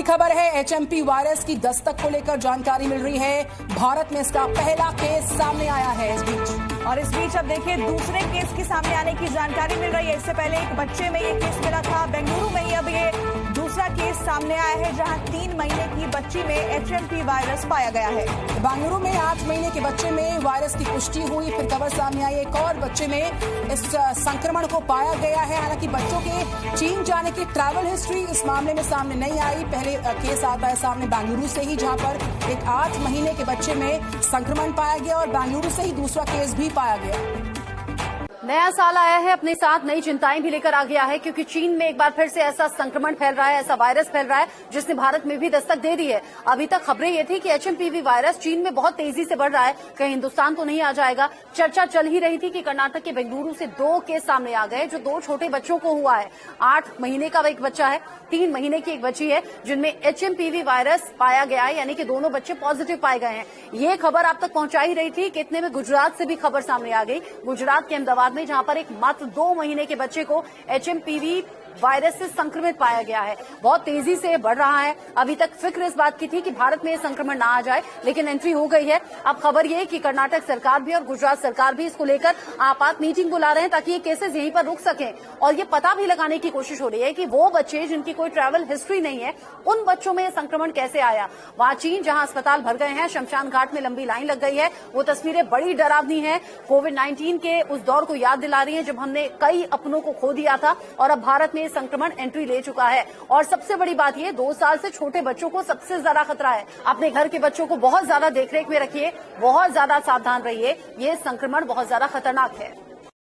खबर है HMP virus की दस्तक को लेकर जानकारी मिल रही है। भारत में इसका पहला केस सामने आया है इस बीच अब देखिए दूसरे केस की सामने आने की जानकारी मिल रही है। इससे पहले एक बच्चे में ये केस मिला था बेंगलुरु में ही, अब ये दूसरा केस सामने आया है जहां 3 महीने की बच्ची में एचएमपी वायरस पाया गया है। बेंगलुरु में 8 महीने के बच्चे में वायरस की पुष्टि हुई, फिर खबर सामने आई एक और बच्चे में इस संक्रमण को पाया गया है। हालांकि बच्चों के चीन जाने की ट्रैवल हिस्ट्री इस मामले में सामने नहीं आई। पहले केस आता है सामने बेंगलुरु से ही, जहां पर एक 8 महीने के बच्चे में संक्रमण पाया गया और बेंगलुरु से ही दूसरा केस भी पाया गया। नया साल आया है, अपने साथ नई चिंताएं भी लेकर आ गया है, क्योंकि चीन में एक बार फिर से ऐसा संक्रमण फैल रहा है, ऐसा वायरस फैल रहा है जिसने भारत में भी दस्तक दे दी है। अभी तक खबरें ये थी कि एचएमपीवी वायरस चीन में बहुत तेजी से बढ़ रहा है, कहीं हिंदुस्तान तो नहीं आ जाएगा। चर्चा चल ही रही थी कि कर्नाटक के बेंगलुरु से 2 केस सामने आ गए, जो 2 छोटे बच्चों को हुआ है। 8 महीने का एक बच्चा है, 3 महीने की एक बच्ची है, जिनमें एचएमपीवी वायरस पाया गया है, यानी कि दोनों बच्चे पॉजिटिव पाए गए हैं। ये खबर आप तक पहुंचाई रही थी कि इतने में गुजरात से भी खबर सामने आ गई। गुजरात के अहमदाबाद में, जहां पर एक मात्र 2 महीने के बच्चे को एचएमपीवी वायरस से संक्रमित पाया गया है। बहुत तेजी से बढ़ रहा है। अभी तक फिक्र इस बात की थी कि भारत में संक्रमण ना आ जाए, लेकिन एंट्री हो गई है। अब खबर यह है कि कर्नाटक सरकार भी और गुजरात सरकार भी इसको लेकर आपात मीटिंग बुला रहे हैं, ताकि ये केसेस यहीं पर रुक सकें। और ये पता भी लगाने की कोशिश हो रही है कि वो बच्चे जिनकी कोई ट्रैवल हिस्ट्री नहीं है, उन बच्चों में संक्रमण कैसे आया। वहां चीन जहां अस्पताल भर गए हैं, शमशान घाट में लंबी लाइन लग गई है, वो तस्वीरें बड़ी डरावनी है। कोविड-19 के उस दौर को याद दिला रही है जब हमने कई अपनों को खो दिया था, और अब भारत में संक्रमण एंट्री ले चुका है। और सबसे बड़ी बात ये, 2 साल से छोटे बच्चों को सबसे ज्यादा खतरा है। अपने घर के बच्चों को बहुत ज्यादा देखरेख में रखिए, बहुत ज्यादा सावधान रहिए। ये संक्रमण बहुत ज्यादा खतरनाक है।